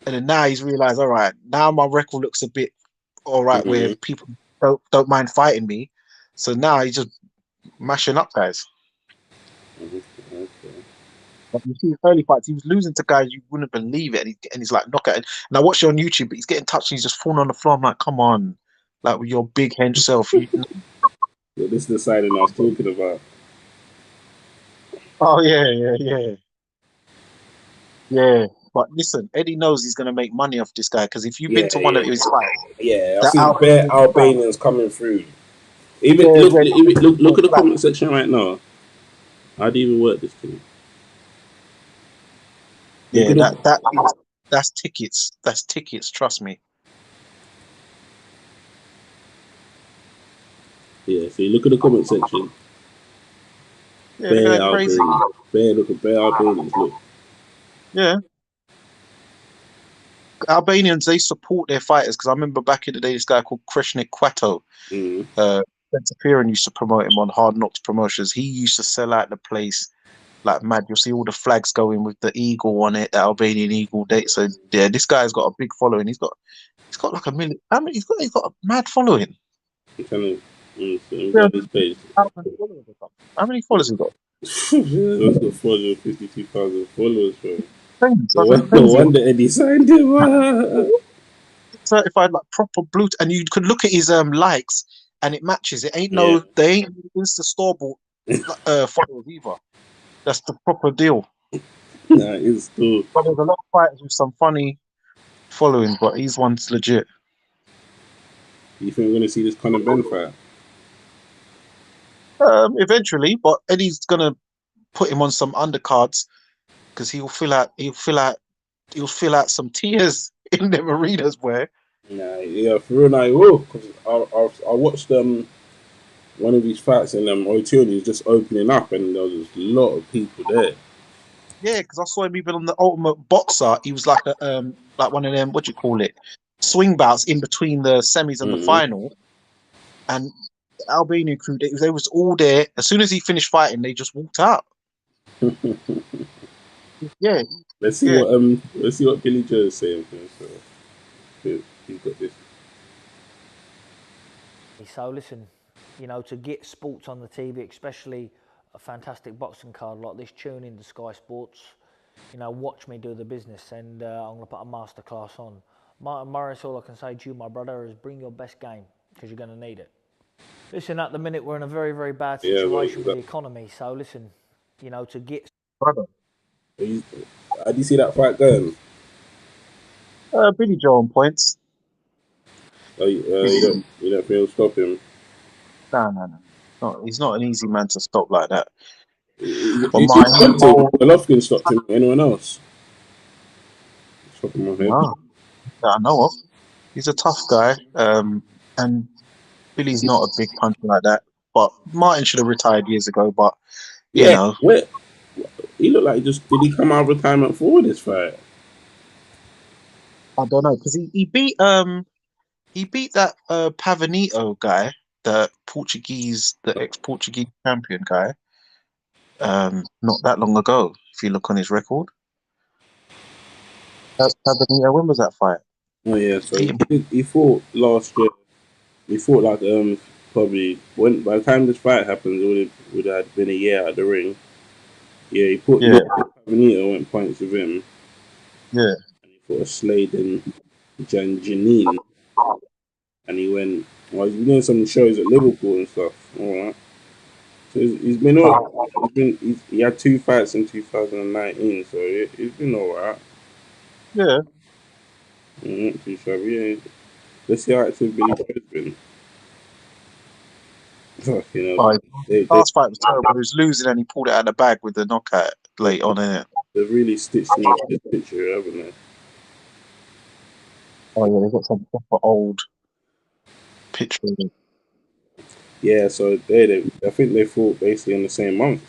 and then now he's realized, all right, now my record looks a bit all right, where people don't mind fighting me. So now he's just mashing up guys. But you see his early fights, he was losing to guys you wouldn't believe it, and he's like knockout. And I watched it on YouTube, but he's getting touched and he's just falling on the floor. I'm like, come on, like with your big hench self. Yeah, this is the side I was talking about. Oh yeah. But listen, Eddie knows he's gonna make money off this guy, because if you've been to one of his fights, I see bare Albanians coming through. Even look at the comment section right now. How do you even work this thing? Yeah, that's tickets. That's tickets. Trust me. Yeah, so you look at the comment section. Yeah, they're crazy. Bare Albanians. Look. Yeah. Albanians, they support their fighters, because I remember back in the day, this guy called Kreshnik Kwato, Spencer Fearon used to promote him on Hard Knocks Promotions. He used to sell out the place like mad. You'll see all the flags going with the eagle on it, the Albanian eagle date. So yeah, this guy's got a big following. He's got like 1 million. How many? He's got a mad following. I'm telling you, How many followers he got? He's got 452,000 followers, bro. No wonder Eddie signed him. Certified like proper blue, and you could look at his likes, and it matches. It ain't they ain't Insta store bought followers either. That's the proper deal. Nah, it's cool. But there's a lot of fighters with some funny following, but his one's legit. You think we're gonna see this Conor Ben fight? Eventually, but Eddie's gonna put him on some undercards, because he'll fill out some tears in them arenas where. Nah, yeah, for real, I will. Because I watched one of his fights in O2, and he was just opening up, and there was a lot of people there. Yeah, because I saw him even on the Ultimate Boxer. He was like like one of them, what do you call it, swing bouts in between the semis and the final. And the Albanian crew, they was all there. As soon as he finished fighting, they just walked out. Yeah. Let's see what Billy Joe is saying. So he's got this. So listen, to get sports on the TV, especially a fantastic boxing card like this, tune in to Sky Sports. Watch me do the business, and I'm going to put a masterclass on. Martin Morris, all I can say to you, my brother, is bring your best game, because you're going to need it. Listen, at the minute, we're in a very, very bad situation with the economy. So listen, to get... Brother. How do you see that fight going? Billy Joe on points. You don't think he'll stop him? No. He's not an easy man to stop like that. Golovkin stopped him. Anyone else? Top of my head. No, that I know of. He's a tough guy, and Billy's not a big puncher like that. But Martin should have retired years ago. But you know, he looked like did he come out of retirement for this fight? I don't know, because he beat that Pavanito guy, the ex-Portuguese champion guy, not that long ago. If you look on his record, Pavanito, when was that fight? Oh yeah, so he fought last year. He fought like probably by the time this fight happened, it would have been a year at the ring. Yeah, he put Pavanito went points with him. Yeah. And he fought a Slade and Janine. And he went. Well, he's been doing some shows at Liverpool and stuff. All right. So he's been all. He had 2 fights in 2019, so he's been all right. Yeah. Not too shabby. Yeah. Let's see how active Billy Joe's been. You know, last fight was terrible. He was losing and he pulled it out of the bag with the knockout late on, innit? they've really stitched him up this picture, haven't they? Oh yeah, they've got some proper old picture of him. Yeah, so I think they fought basically in the same month.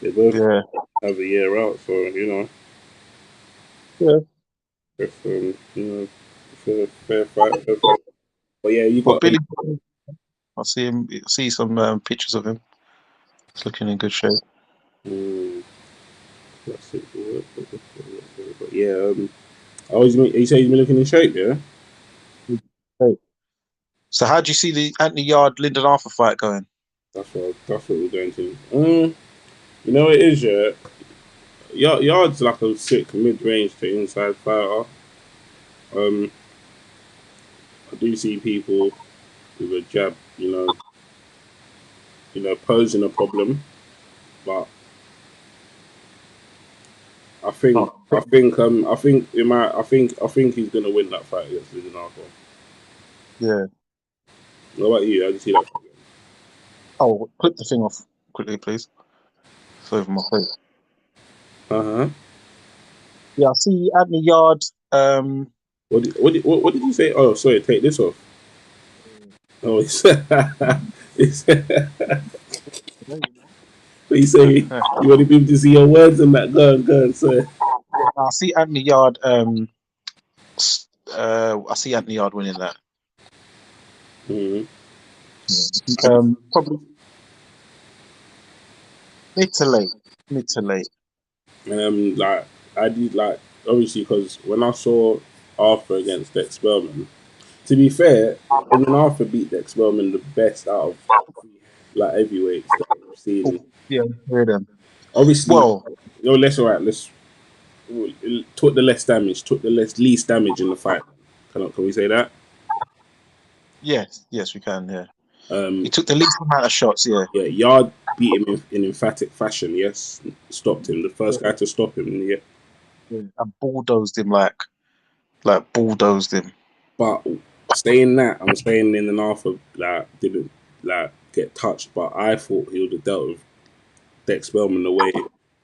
They both have a year out, so you know. Yeah. If, you know, fair fight. But yeah, you got Billy. I see him. See some pictures of him. He's looking in good shape. That's it. But yeah, you say he's been looking in shape, yeah. So how do you see the Anthony Yard Lyndon Arthur fight going? That's what we're going to. You know it is, yeah. Yard's like a sick mid-range to inside fighter. I do see people with a jab, you know, posing a problem, but I think he's gonna win that fight against Lyndon Arthur. Yeah. What about you? How do you see that fight? Oh, clip the thing off quickly, please. It's over my face. Yeah, I see Anthony Yard. What did you say? Oh, sorry, take this off. Oh, he said. What you say? You want people to see your words and that? Go on, sir. I see Anthony Yard. I see Anthony Yard winning that. Probably mid to late. Like I did, like obviously because when I saw Arthur against Dex Spellman, to be fair, when Arthur beat Dex Spellman, the best out of like heavyweights that I've seen. Yeah, hear them. Obviously, let's took the least damage in the fight. Can we say that? Yes, we can. Yeah. He took the least amount of shots. Yeah. Yeah, Yard beat him in emphatic fashion. Yes, stopped him. The first guy to stop him. Yeah. And bulldozed him like bulldozed him. But saying that, I'm saying Lyndon Arthur didn't get touched, but I thought he would have dealt with Dex Spellman the way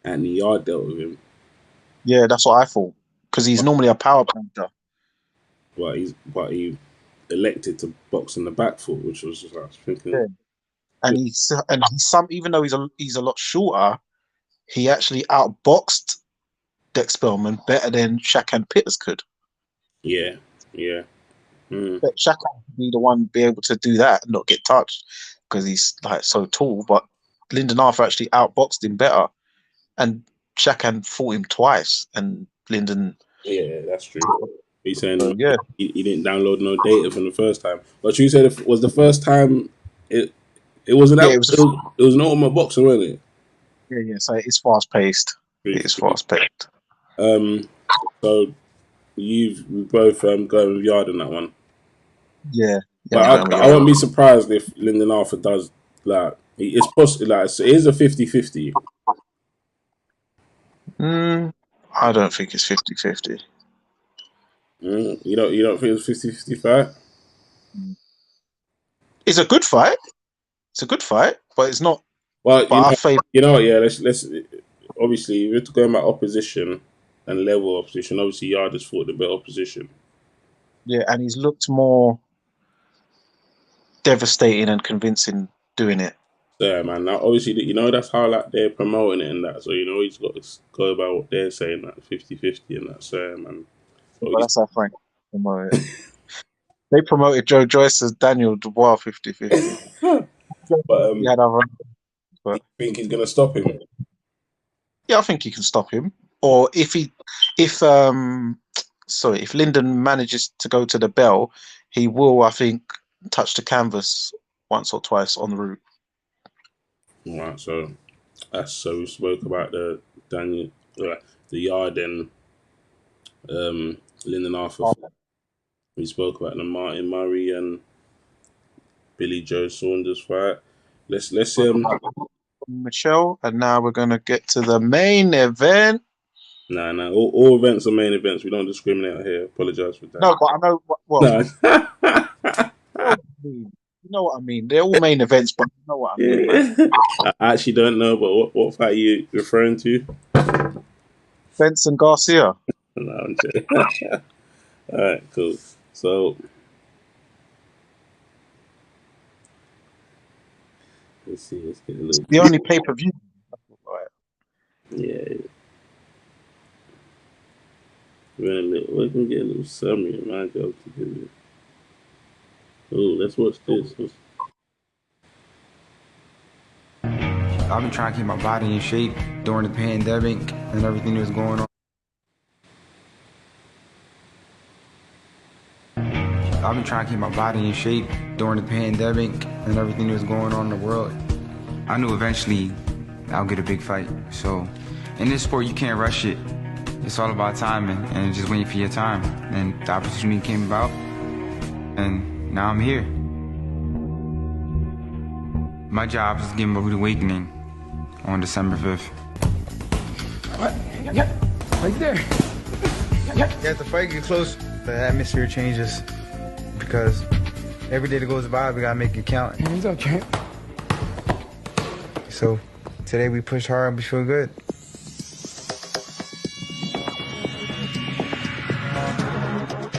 Anthony Yard dealt with him. Yeah, that's what I thought. Because he's normally a power puncher. But he elected to box in the back foot, which was just, I was thinking. Yeah. And he's even though he's a lot shorter, he actually outboxed Dex Spellman better than Shakan Pitters could. Yeah. But Shakan could be the one be able to do that and not get touched because he's like so tall. But Lyndon Arthur actually outboxed him better, and Shakan fought him twice, and Lyndon. Yeah, that's true. He's saying he didn't download no data from the first time. But you said it was the first time it wasn't that. It was an ultimate boxer, wasn't it? Yeah. So it's fast paced. It's fast paced. So we both going with Yard in that one. Yeah. But I won't be surprised if Lyndon Arthur does it's possible. It is a 50-50. I don't think it's 50-50. You don't think it's 50-50 fight? It's a good fight. But it's not. Well, you know what? Yeah, let's obviously we're going about opposition and level of opposition. Obviously, Yard has fought the better opposition. Yeah, and he's looked more devastating and convincing doing it. Yeah, man. Now, obviously, you know that's how they're promoting it and that. So he's got to go about what they're saying, 50-50 and that. So man. So that's how Frank promoted it. They promoted Joe Joyce as Daniel Dubois 50-50. But you think he's gonna stop him? Yeah, I think he can stop him. Or if Lyndon manages to go to the bell, he will, I think, touch the canvas once or twice on the route. Right. So we spoke about the Yard and Lyndon Arthur. We spoke about the Martin Murray and Billy Joe Saunders fight. Let's Michelle, and now we're gonna get to the main event. Nah. All events are main events. We don't discriminate here. Apologize for that. No, but I know. Well, Nah. you know what I mean. They're all main events, but you know what I mean, man. I actually don't know, but what fight are you referring to? Spence and Garcia. No, I'm joking. All right, cool. So let's see. Let's get a little. The only pay-per-view. Yeah. We can get a little summary of my job to do. Oh, let's watch this. I've been trying to keep my body in shape during the pandemic and everything that was going on. I've been trying to keep my body in shape during the pandemic and everything that was going on in the world. I knew eventually I'll get a big fight. So in this sport, you can't rush it. It's all about timing and just waiting for your time. And the opportunity came about, and now I'm here. My job is to give him a rude awakening on December 5th. What? Yeah, right there. Yeah, as the fight gets close, the atmosphere changes because every day that goes by, we gotta make it count. Hands up, champ. So today we push hard and we feel good.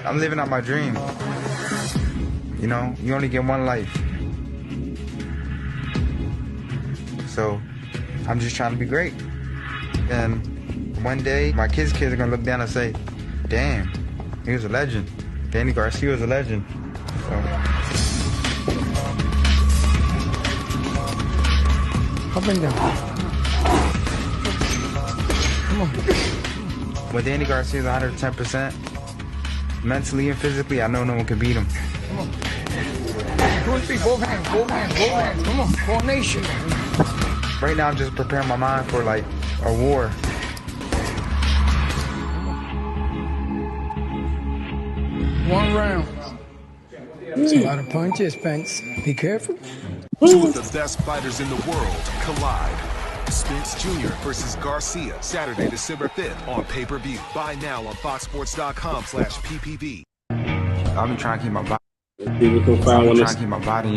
I'm living out my dream. You know, you only get one life. So I'm just trying to be great. And one day, my kids are gonna look down and say, damn, he was a legend. Danny Garcia was a legend. So. Up and down. Come on. When Danny Garcia is 110%, mentally and physically, I know no one can beat him. Come on. 2 and 3, both hands. Come on, coordination. Right now, I'm just preparing my mind for like a war. One round. It's a lot of punches, Spence. Be careful. Two of the best fighters in the world collide. Spence Jr. versus Garcia, Saturday, December 5th on pay-per-view. Buy now on foxsports.com/PPV. I've been trying to keep my body.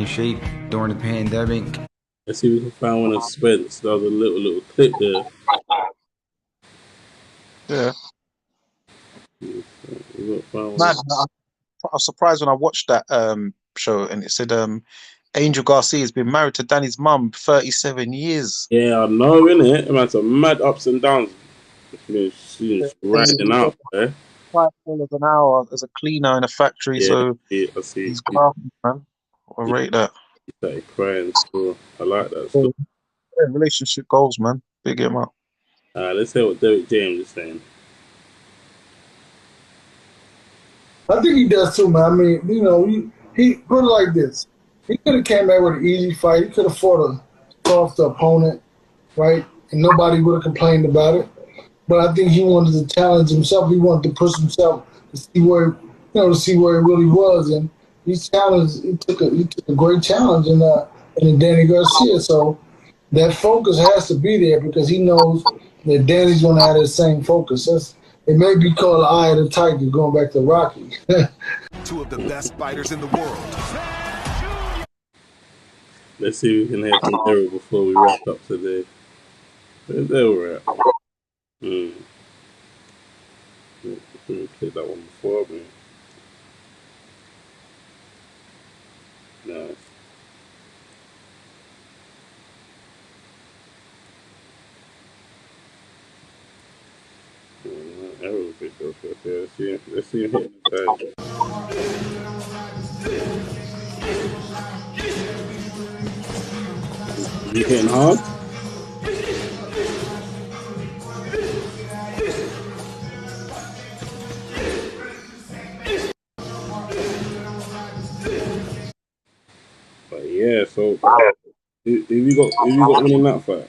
In shape during the pandemic. Let's see if we can find one of Spence. That was a little clip there. Yeah. Man, I was surprised when I watched that show and it said Angel Garcia has been married to Danny's mum 37 years. Yeah, I know, innit? It had some mad ups and downs. She's riding out, eh? $5 an hour as a cleaner in a factory, yeah, so I see. He's crafty, man. I rate that. He started crying, so I like that stuff. Yeah, relationship goals, man. Big him up. Let's hear what Derek James is saying. I think he does too, man. I mean, you know, he put it like this. He could have came back with an easy fight. He could have fought a soft opponent, right? And nobody would have complained about it. But I think he wanted to challenge himself. He wanted to push himself to see where, to see where he really was. And he challenged. He took a great challenge in Danny Garcia. So that focus has to be there because he knows that Danny's going to have that same focus. It may be called the eye of the tiger, going back to Rocky. Two of the best fighters in the world. Let's see if we can hear from Derek before we wrap up today. There we're at. Click that one before me. Nice. Arrow fish up there. Let's see him hitting the tag. You hitting hard? But yeah, so if you got winning that fight?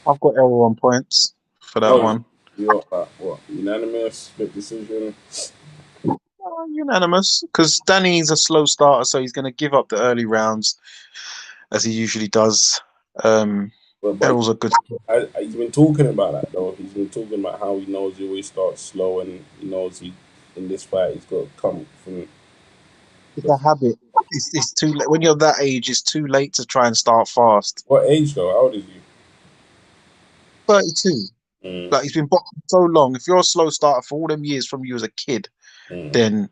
I've got error on points for that one. You got that, what? Unanimous, split decision? Unanimous, because Danny's a slow starter, so he's going to give up the early rounds as he usually does. Well, But Errol's a good. he's been talking about that though. He's been talking about how he knows he always starts slow, and he knows in this fight he's got to come from. It's a habit. It's too late when you're that age. It's too late to try and start fast. What age though? How old is he? 32. Like he's been boxing so long. If you're a slow starter for all them years from you as a kid, then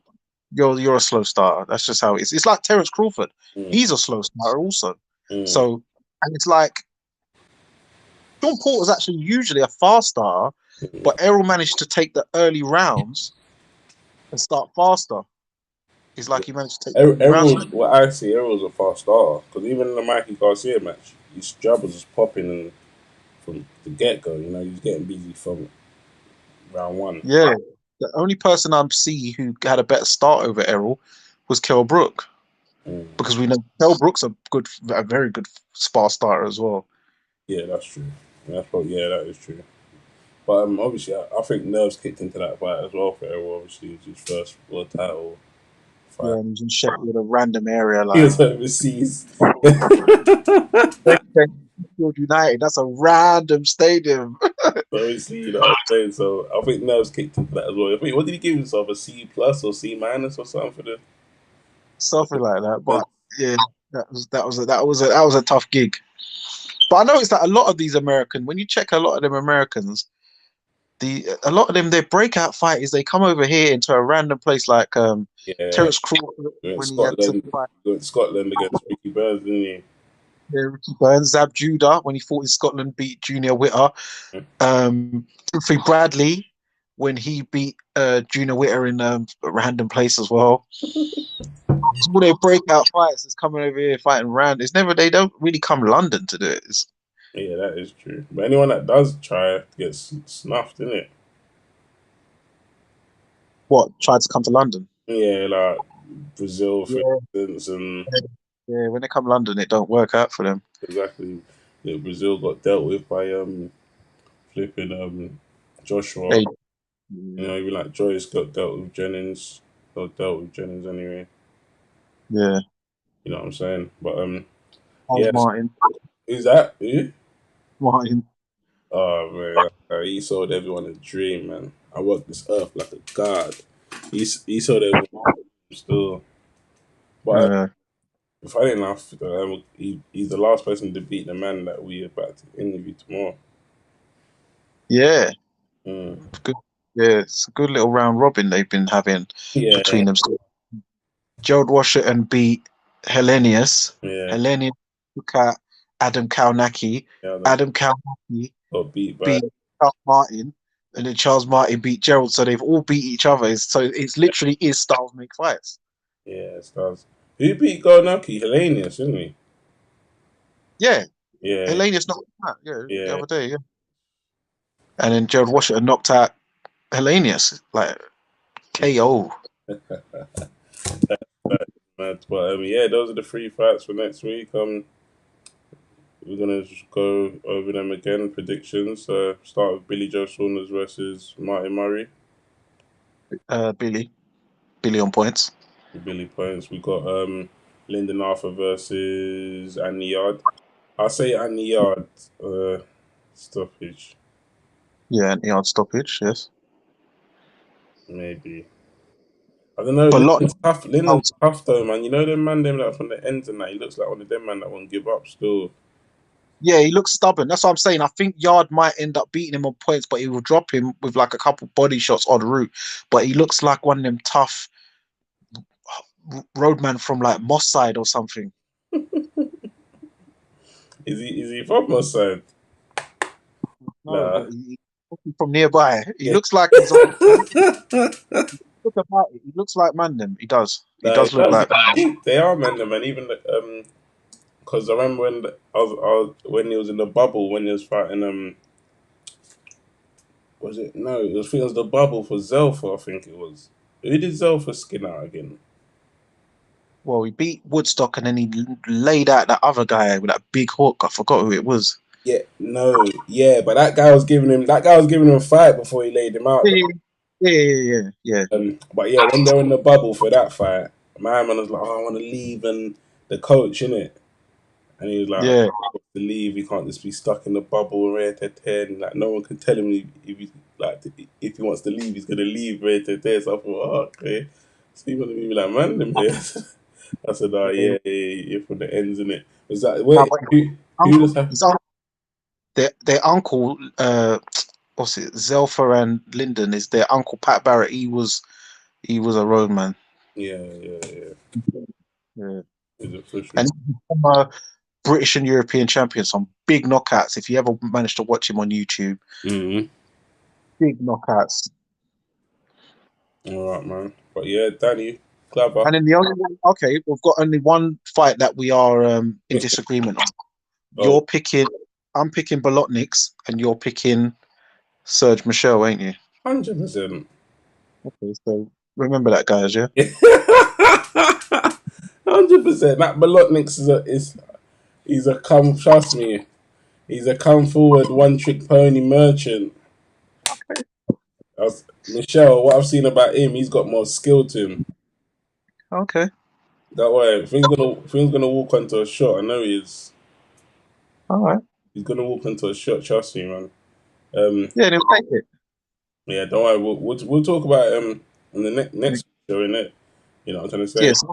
you're a slow starter. That's just how it is. It's like Terence Crawford. He's a slow starter also. So, and it's like Sean Porter's actually usually a fast starter, but Errol managed to take the early rounds and start faster. It's like he managed to take Errol. Well, I see Errol's a fast starter because even in the Mikey Garcia match, his jab was just popping and from the get go. You know, he was getting busy from round one. Yeah, the only person I see who had a better start over Errol was Kell Brook, because we know Kell Brook's a very good fast starter as well. Yeah, that's true. That is true. But obviously, I think nerves kicked into that fight as well for Errol. Obviously, it was his first world title fight. Yeah, and he was in Sheffield, a random area. Like he was overseas. Sheffield United, that's a random stadium. Obviously, you know what I'm saying? So I think nerves kicked into that as well. I think, what did he give himself? A C+ or C- or something for the something like that. But yeah, that was a tough gig. But I noticed that a lot of these American, when you check a lot of them Americans, a lot of them, their breakout fighters, they come over here into a random place like Terence Crawford when he had to fight. In Scotland against Ricky Burns, didn't he? Yeah, Ricky Burns. Zab Judah when he fought in Scotland beat Junior Witter. Timothy Bradley when he beat Junior Witter in a random place as well. All their breakout fights is coming over here fighting round. They don't really come London to do it. Yeah, that is true. But anyone that does try gets snuffed, isn't it? What, tried to come to London? Yeah, like Brazil, for instance, and yeah, when they come London, it don't work out for them. Exactly. Yeah, Brazil got dealt with by flipping Joshua. Hey. You know, even like Joyce got dealt with Jennings. Got dealt with Jennings anyway. Yeah. You know what I'm saying? But yeah. Martin. Who's that? Who? Martin. Oh man, he sold everyone a dream, man. I worked this earth like a god. He sold everyone still. But funny enough, he's the last person to beat the man that we're about to interview tomorrow. Yeah. Good. Yeah, it's a good little round robin they've been having between them. Gerald Washington beat Hellenius. Yeah. Hellenius took out Adam Kalnacki. Adam Kalnacki got beat Charles Martin, and then Charles Martin beat Gerald. So they've all beat each other. So it's literally is styles make fights. Yeah, styles. Who beat Kalnacki? Hellenius, didn't he? Yeah. Yeah. Hellenius knocked him out. Yeah, the other day. Yeah. And then Gerald Washington knocked out Hellenius, like KO. But those are the 3 fights for next week. We're gonna just go over them again. Predictions. Start with Billy Joe Saunders versus Martin Murray. Billy on points. Billy points. We got Lyndon Arthur versus Annie Yard. I'll say Annie Yard stoppage. Yeah, Annie Yard stoppage. Yes. Maybe. I don't know. Lyndon's tough though, man. You know them man them that from the ends and that. He looks like one of them man that won't give up still. Yeah, he looks stubborn. That's what I'm saying. I think Yard might end up beating him on points, but he will drop him with like a couple body shots en route. But he looks like one of them tough roadman from like Moss Side or something. Is he from Moss Side? No, he's from nearby. He looks like he's on. Look about it. He looks like Mandem. He does. He does look like. They are Mandem, and even because I remember when when he was in the bubble when he was fighting was it? No, it was the bubble for Zelfa. I think it was. Who did Zelfa skin out again? Well, he beat Woodstock, and then he laid out that other guy with that big hook. I forgot who it was. Yeah, but that guy was giving him a fight before he laid him out. Yeah. But yeah, when they were in the bubble for that fight, my man was like, "Oh, I want to leave," and the coach, innit? And he was like, Yeah. he wants to leave. He can't just be stuck in the bubble, rare to 10. Like, no one can tell him if he wants to leave, he's gonna leave rare to 10. So I thought, oh, okay. So he wanted me to be like, man, them here. I said, oh yeah, you're from the ends, innit? Was that wait? Who does have? Their uncle, what's it? Zelfa and Lyndon is their uncle Pat Barrett. He was a road man. Yeah. Yeah. And he's a British and European champion, some big knockouts. If you ever managed to watch him on YouTube, big knockouts. All right, man. But yeah, Danny, clever. And then we've got only one fight that we are in disagreement on. You're picking, I'm picking Bolotniks, and you're picking Serge Michel, ain't you? 100%. Okay, so remember that, guys, yeah? 100%. That Bolotniks he's a trust me, he's a come forward one trick pony merchant. Okay. Michelle, what I've seen about him, he's got more skill to him. Okay. That way, if he's gonna walk onto a shot, I know he is. All right. He's gonna walk into a shot, trust me, man. Yeah, they'll take it. Yeah, don't worry. We'll talk about in the next show, innit? You know what I'm trying to say? Yes,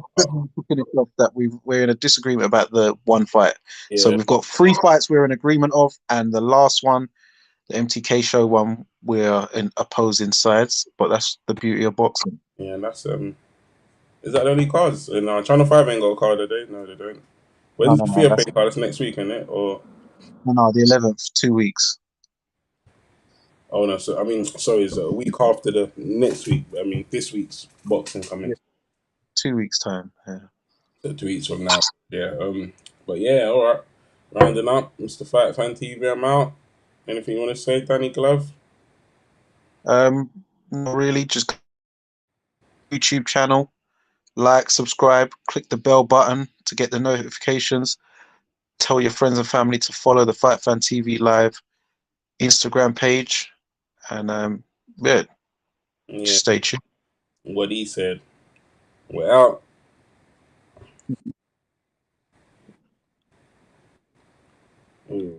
that we're in a disagreement about the one fight. Yeah. So we've got 3 fights we're in agreement of, and the last one, the MTK show one, we're in opposing sides. But that's the beauty of boxing. Yeah, and that's is that the only cards? And Channel 5 ain't got a card, do they? No, they don't. When's the Fear Pain card? That's next week, isn't it? Or no, the 11th, 2 weeks. Oh no, so I mean, sorry, it's a week after the next week. I mean, this week's boxing coming. Yeah. 2 weeks time. Yeah. So 2 weeks from now. Yeah. But yeah, all right. Rounding up, Mr. Fight Fan TV. I'm out. Anything you want to say, Danny Glove? Not really. Just YouTube channel, like, subscribe, click the bell button to get the notifications. Tell your friends and family to follow the Fight Fan TV Live Instagram page, and stay tuned. What he said. We're out. Ooh.